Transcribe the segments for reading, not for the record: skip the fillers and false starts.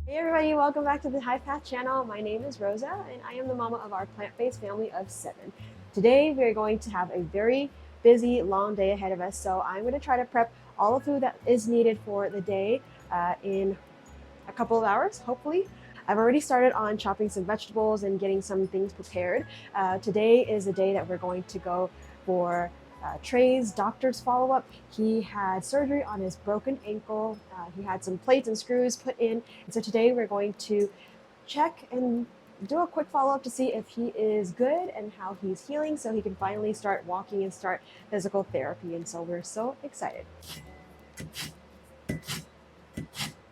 Hey everybody, welcome back to the High Path channel. My name is Rosa and I am the mama of our plant-based family of 7. Today we are going to have a very busy, long day ahead of us, so I'm going to try to prep all the food that is needed for the day in a couple of hours, hopefully. I've already started on chopping some vegetables and getting some things prepared. Today is the day that we're going to go for Trey's doctor's follow-up. He had surgery on his broken ankle. He had some plates and screws put in. And so today we're going to check and do a quick follow-up to see if he is good and how he's healing so he can finally start walking and start physical therapy. And so we're so excited.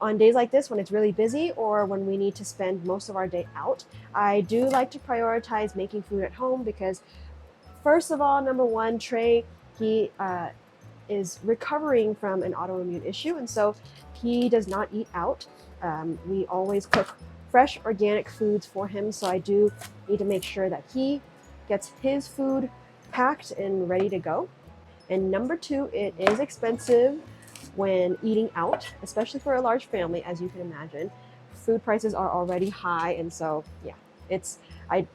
On days like this, when it's really busy or when we need to spend most of our day out, I do like to prioritize making food at home because, first of all, number one, Trey, he is recovering from an autoimmune issue, and so he does not eat out. We always cook fresh, organic foods for him, so I do need to make sure that he gets his food packed and ready to go. And number two, it is expensive when eating out, especially for a large family, as you can imagine. Food prices are already high, and so yeah, I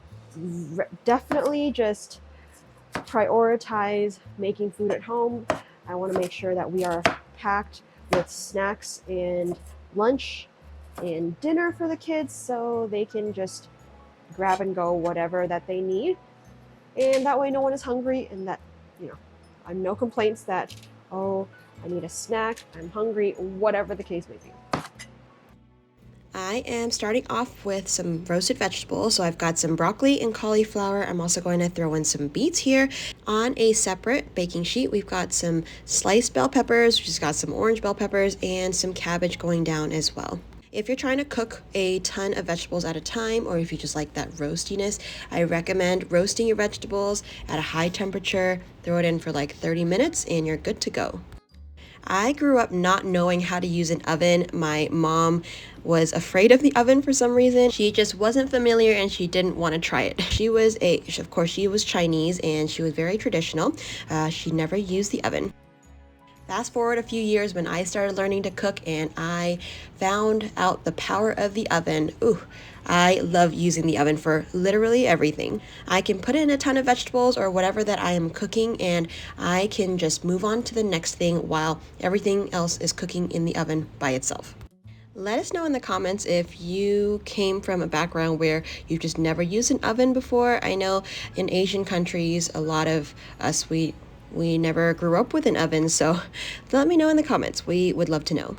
definitely just prioritize making food at home. I want to make sure that we are packed with snacks and lunch and dinner for the kids so they can just grab and go whatever that they need. And that way no one is hungry and that, I'm no complaints that, oh, I need a snack, I'm hungry, whatever the case may be. I am starting off with some roasted vegetables. So I've got some broccoli and cauliflower. I'm also going to throw in some beets here. On a separate baking sheet, we've got some sliced bell peppers, we've just got some orange bell peppers, and some cabbage going down as well. If you're trying to cook a ton of vegetables at a time, or if you just like that roastiness, I recommend roasting your vegetables at a high temperature. Throw it in for like 30 minutes and you're good to go. I grew up not knowing how to use an oven. My mom was afraid of the oven for some reason. She just wasn't familiar and she didn't want to try it. She was Chinese and she was very traditional. She never used the oven. Fast forward a few years when I started learning to cook and I found out the power of the oven. Ooh, I love using the oven for literally everything. I can put in a ton of vegetables or whatever that I am cooking and I can just move on to the next thing while everything else is cooking in the oven by itself. Let us know in the comments if you came from a background where you've just never used an oven before. I know in Asian countries, a lot of us, we never grew up with an oven, so let me know in the comments. We would love to know.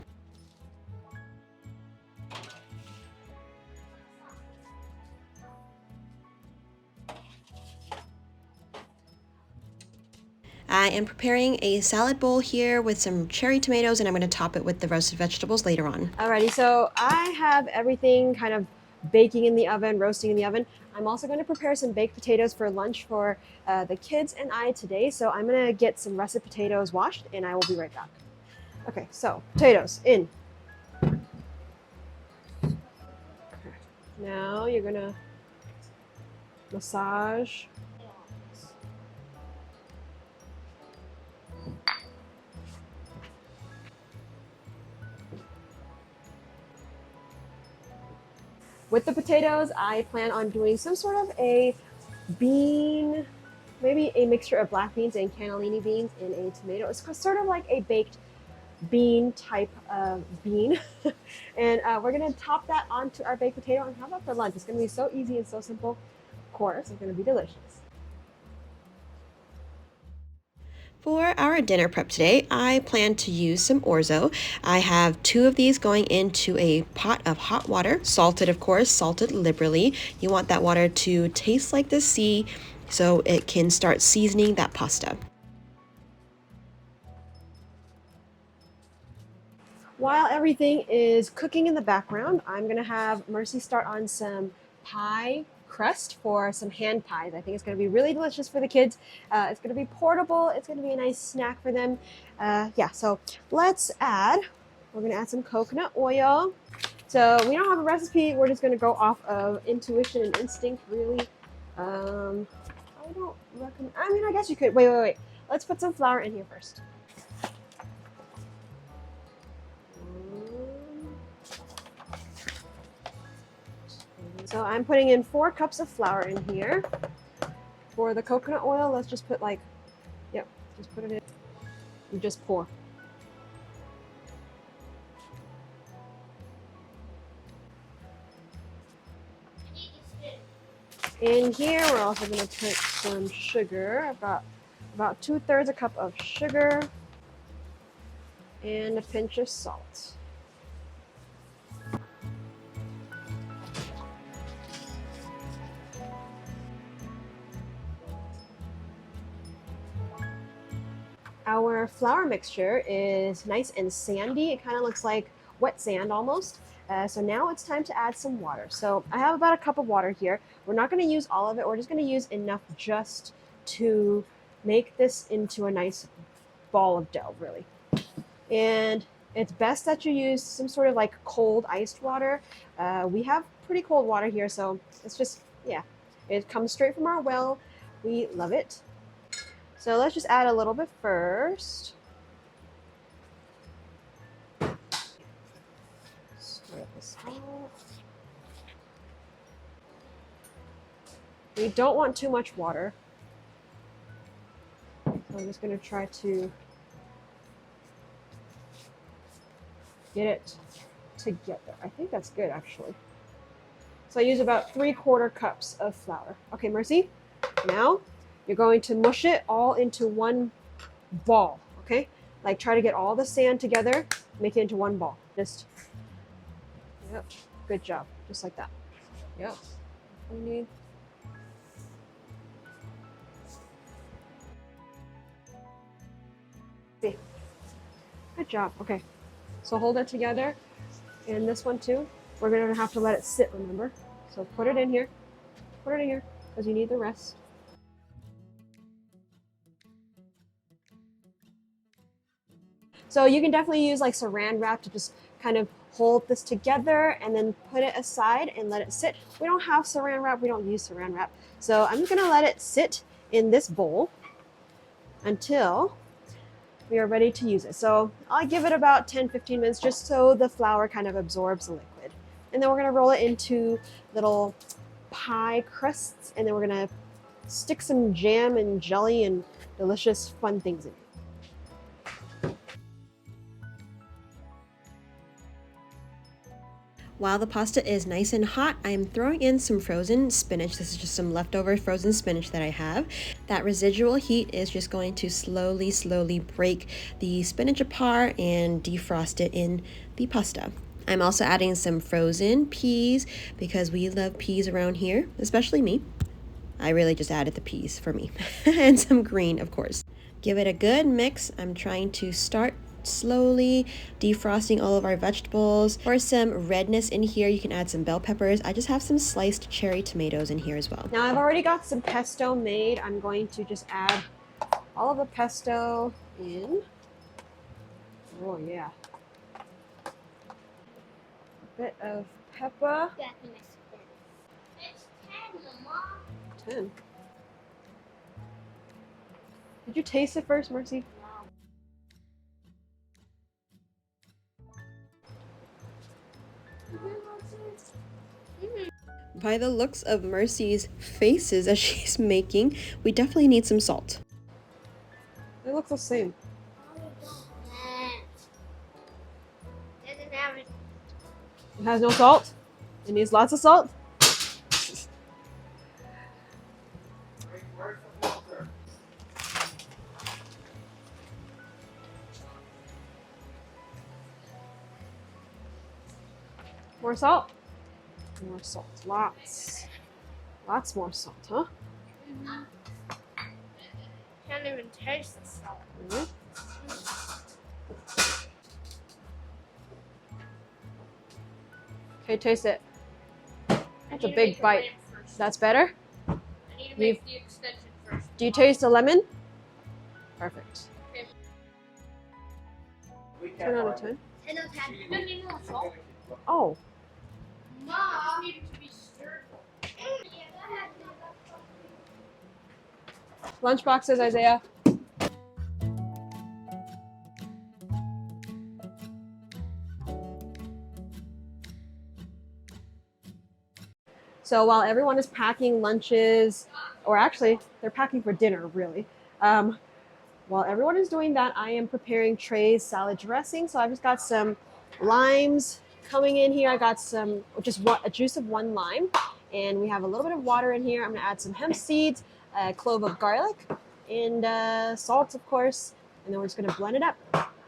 I am preparing a salad bowl here with some cherry tomatoes, and I'm going to top it with the roasted vegetables later on. Alrighty, so I have everything kind of baking in the oven, roasting in the oven. I'm also going to prepare some baked potatoes for lunch for the kids and I today. So I'm going to get some russet potatoes washed and I will be right back. Okay, so potatoes in. Now you're going to massage. With the potatoes, I plan on doing some sort of a bean, maybe a mixture of black beans and cannellini beans in a tomato. It's sort of like a baked bean type of bean. And we're gonna top that onto our baked potato and have that for lunch. It's gonna be so easy and so simple. Of course, it's gonna be delicious. For our dinner prep today, I plan to use some Orzo. I have 2 of these going into a pot of hot water, salted of course, salted liberally. You want that water to taste like the sea so it can start seasoning that pasta. While everything is cooking in the background, I'm gonna have Mercy start on some pie crust for some hand pies. I think it's going to be really delicious for the kids. It's going to be portable. It's going to be a nice snack for them. Yeah, so we're going to add some coconut oil. So we don't have a recipe. We're just going to go off of intuition and instinct, really. I don't recommend, I guess you could, wait. Let's put some flour in here first. So I'm putting in 4 cups of flour in here. For the coconut oil, let's just put like, yep, just put it in. You just pour. In here, we're also going to put some sugar. I've got about 2/3 a cup of sugar and a pinch of salt. Our flour mixture is nice and sandy. It kind of looks like wet sand almost. So now it's time to add some water. So I have about a cup of water here. We're not going to use all of it. We're just going to use enough just to make this into a nice ball of dough, really. And it's best that you use some sort of like cold iced water. We have pretty cold water here, so it's just, yeah, it comes straight from our well. We love it. So let's just add a little bit first. Spread this out. We don't want too much water. So I'm just going to try to get it together. I think that's good, actually. So I use about 3/4 cups of flour. Okay, Mercy, now you're going to mush it all into one ball, okay? Like try to get all the sand together, make it into one ball. Just, yep, good job. Just like that. Yep. We need. See. Good job. Okay. So hold it together. And this one too. We're gonna have to let it sit, remember? So put it in here. Put it in here, because you need the rest. So you can definitely use like saran wrap to just kind of hold this together and then put it aside and let it sit. We don't have saran wrap, we don't use saran wrap. So I'm gonna let it sit in this bowl until we are ready to use it. So I'll give it about 10-15 minutes just so the flour kind of absorbs the liquid. And then we're gonna roll it into little pie crusts, and then we're gonna stick some jam and jelly and delicious fun things in it. While the pasta is nice and hot, I'm throwing in some frozen spinach. This is just some leftover frozen spinach that I have. That residual heat is just going to slowly break the spinach apart and defrost it in the pasta. I'm also adding some frozen peas because we love peas around here, especially me. I really just added the peas for me and some green, of course. Give it a good mix. I'm trying to start slowly defrosting all of our vegetables. For some redness in here, you can add some bell peppers. I just have some sliced cherry tomatoes in here as well. Now I've already got some pesto made. I'm going to just add all of the pesto in. Oh yeah. A bit of pepper. 10. Did you taste it first, Mercy? By the looks of Mercy's faces as she's making, we definitely need some salt. They look the same. It has no salt? It needs lots of salt? More salt? More salt. Lots. Lots more salt, huh? Mm-hmm. Can't even taste the salt. Mm-hmm. Okay, taste it. That's a big bite. That's better? I need to make the extension first. Do you taste the lemon? Perfect. Okay. 10 out of 10. 10 out of 10. You don't need no salt. Oh. Mom, you need it to be stirred. Lunch boxes, Isaiah. So while everyone is packing lunches, or actually they're packing for dinner really, while everyone is doing that, I am preparing Trey's salad dressing. So I've just got some limes coming in here. I got some, just a juice of 1 lime, and we have a little bit of water in here. I'm gonna add some hemp seeds, a clove of garlic, and salt, of course. And then we're just gonna blend it up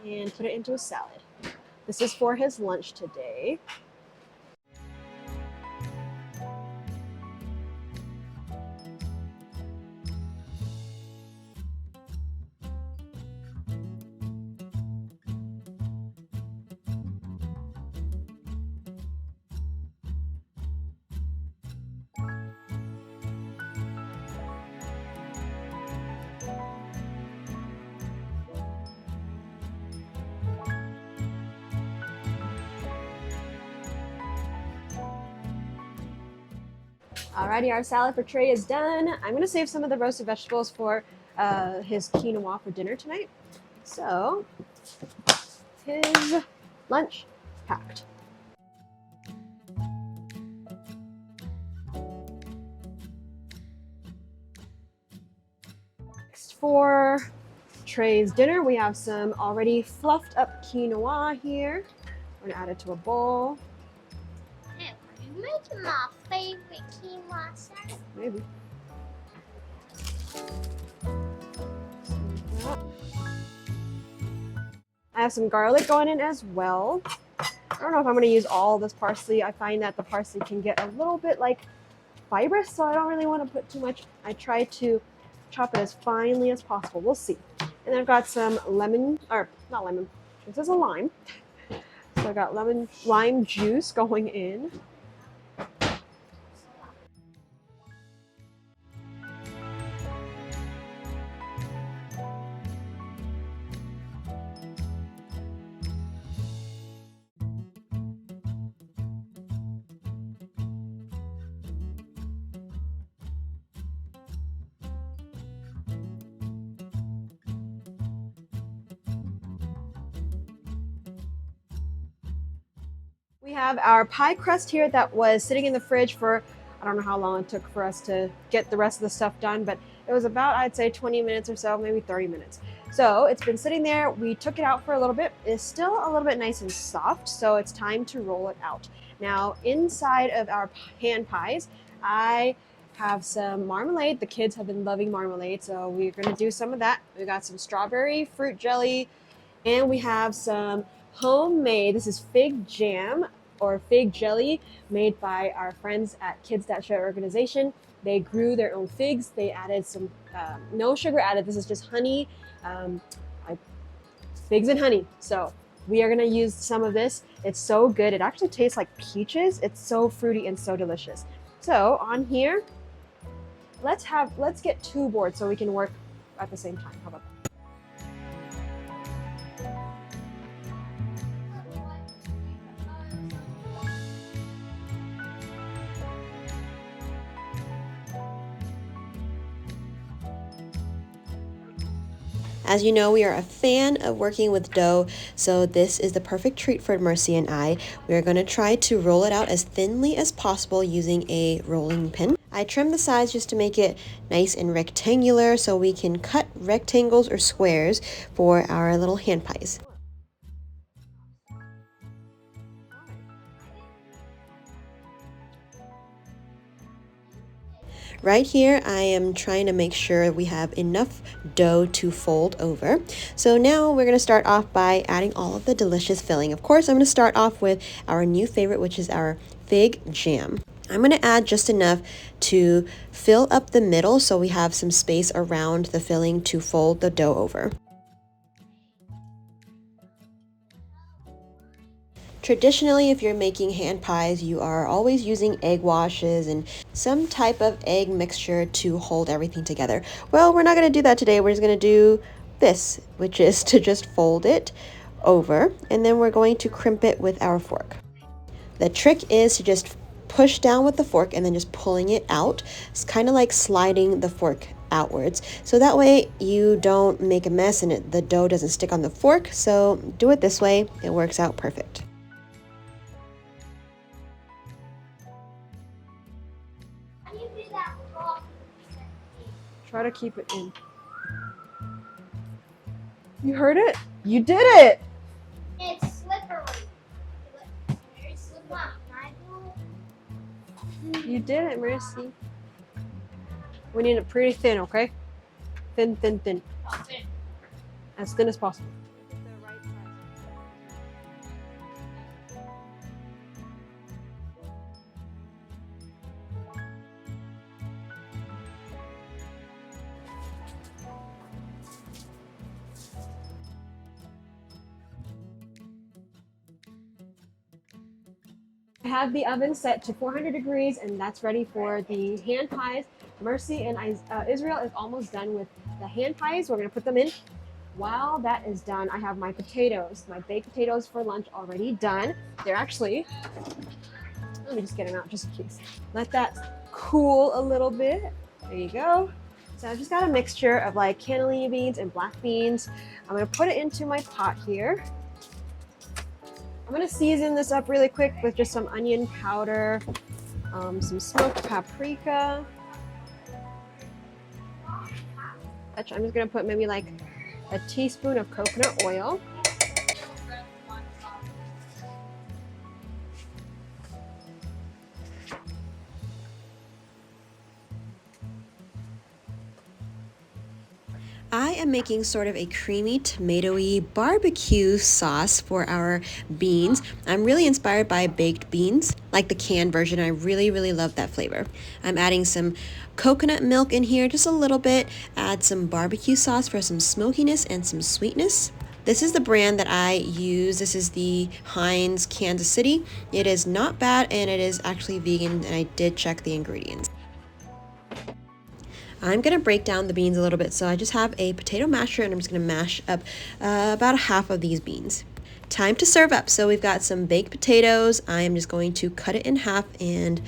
and put it into a salad. This is for his lunch today. Alrighty, our salad for Trey is done. I'm gonna save some of the roasted vegetables for his quinoa for dinner tonight. So, his lunch packed. Next for Trey's dinner, we have some already fluffed up quinoa here. We're gonna add it to a bowl. Hey, are you making my favorite quinoa salad? Maybe. I have some garlic going in as well. I don't know if I'm going to use all this parsley. I find that the parsley can get a little bit like fibrous, so I don't really want to put too much. I try to chop it as finely as possible. We'll see. And I've got some lemon, or not lemon, this is a lime. So I got lime juice going in. We have our pie crust here that was sitting in the fridge for, I don't know how long it took for us to get the rest of the stuff done, but it was about, I'd say 20 minutes or so, maybe 30 minutes. So it's been sitting there. We took it out for a little bit. It's still a little bit nice and soft, so it's time to roll it out. Now, inside of our hand pies, I have some marmalade. The kids have been loving marmalade, so we're gonna do some of that. We got some strawberry fruit jelly, and we have some homemade, this is fig jam or fig jelly made by our friends at Kids That Share Organization. They grew their own figs. They added some, no sugar added. This is just honey, figs and honey. So we are gonna use some of this. It's so good. It actually tastes like peaches. It's so fruity and so delicious. So on here, let's get 2 boards so we can work at the same time. How about that? As you know, we are a fan of working with dough, so this is the perfect treat for Mercy and I. We are going to try to roll it out as thinly as possible using a rolling pin. I trimmed the sides just to make it nice and rectangular so we can cut rectangles or squares for our little hand pies. Right here, I am trying to make sure we have enough dough to fold over. So now we're going to start off by adding all of the delicious filling. Of course, I'm going to start off with our new favorite, which is our fig jam. I'm going to add just enough to fill up the middle so we have some space around the filling to fold the dough over. Traditionally, if you're making hand pies, you are always using egg washes and some type of egg mixture to hold everything together. Well, we're not going to do that today. We're just going to do this, which is to just fold it over, and then we're going to crimp it with our fork. The trick is to just push down with the fork and then just pulling it out. It's kind of like sliding the fork outwards. So that way you don't make a mess and the dough doesn't stick on the fork. So do it this way. It works out perfect. Try to keep it in. You heard it? You did it! It's slippery. It's very slippery. You did it, Mercy. We need it pretty thin, okay? Thin, thin, thin. Oh, thin. As thin as possible. I have the oven set to 400 degrees and that's ready for the hand pies. Mercy and Israel is almost done with the hand pies. We're gonna put them in. While that is done, I have my potatoes, my baked potatoes for lunch already done. They're actually, let me just get them out just in case. Let that cool a little bit. There you go. So I've just got a mixture of like cannellini beans and black beans. I'm gonna put it into my pot here. I'm gonna season this up really quick with just some onion powder, some smoked paprika. I'm just gonna put maybe like a teaspoon of coconut oil. I am making sort of a creamy, tomatoey barbecue sauce for our beans. I'm really inspired by baked beans, like the canned version. I really, really love that flavor. I'm adding some coconut milk in here, just a little bit. Add some barbecue sauce for some smokiness and some sweetness. This is the brand that I use. This is the Heinz Kansas City. It is not bad and it is actually vegan, and I did check the ingredients. I'm gonna break down the beans a little bit, so I just have a potato masher and I'm just gonna mash up about a half of these beans. Time to serve up. So we've got some baked potatoes. I am just going to cut it in half and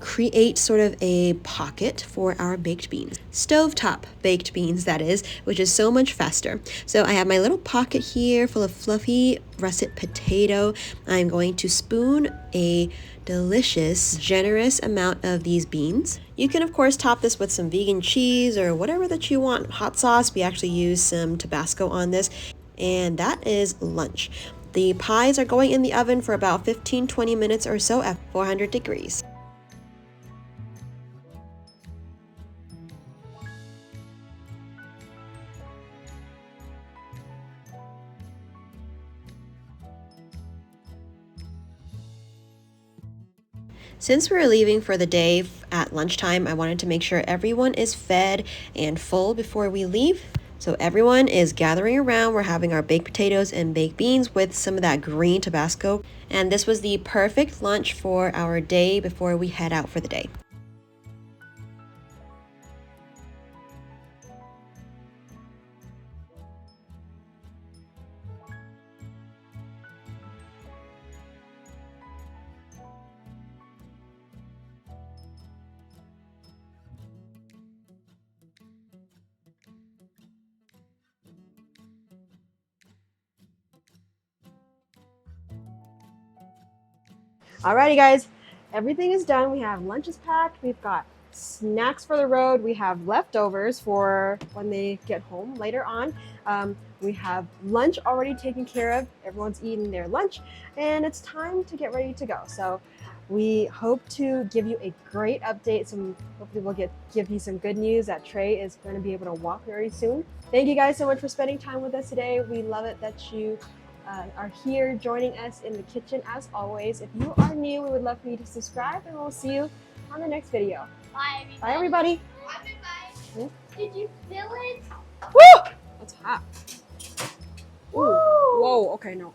create sort of a pocket for our baked beans. Stovetop baked beans, that is, which is so much faster. So I have my little pocket here full of fluffy russet potato. I'm going to spoon a delicious, generous amount of these beans. You can of course top this with some vegan cheese or whatever that you want. Hot sauce, we actually use some Tabasco on this, and that is lunch. The pies are going in the oven for about 15-20 minutes or so at 400 degrees. Since we're leaving for the day at lunchtime, I wanted to make sure everyone is fed and full before we leave. So everyone is gathering around. We're having our baked potatoes and baked beans with some of that green Tabasco. And this was the perfect lunch for our day before we head out for the day. Alrighty guys, everything is done. We have lunches packed. We've got snacks for the road. We have leftovers for when they get home later on. We have lunch already taken care of. Everyone's eating their lunch and it's time to get ready to go. So we hope to give you a great update. Hopefully we'll give you some good news that Trey is going to be able to walk very soon. Thank you guys so much for spending time with us today. We love it that you are here joining us in the kitchen as always. If you are new, we would love for you to subscribe and we'll see you on the next video. Bye, everybody. Bye everybody. Bye. Did you feel it? Woo! That's hot. Ooh. Whoa, okay, no.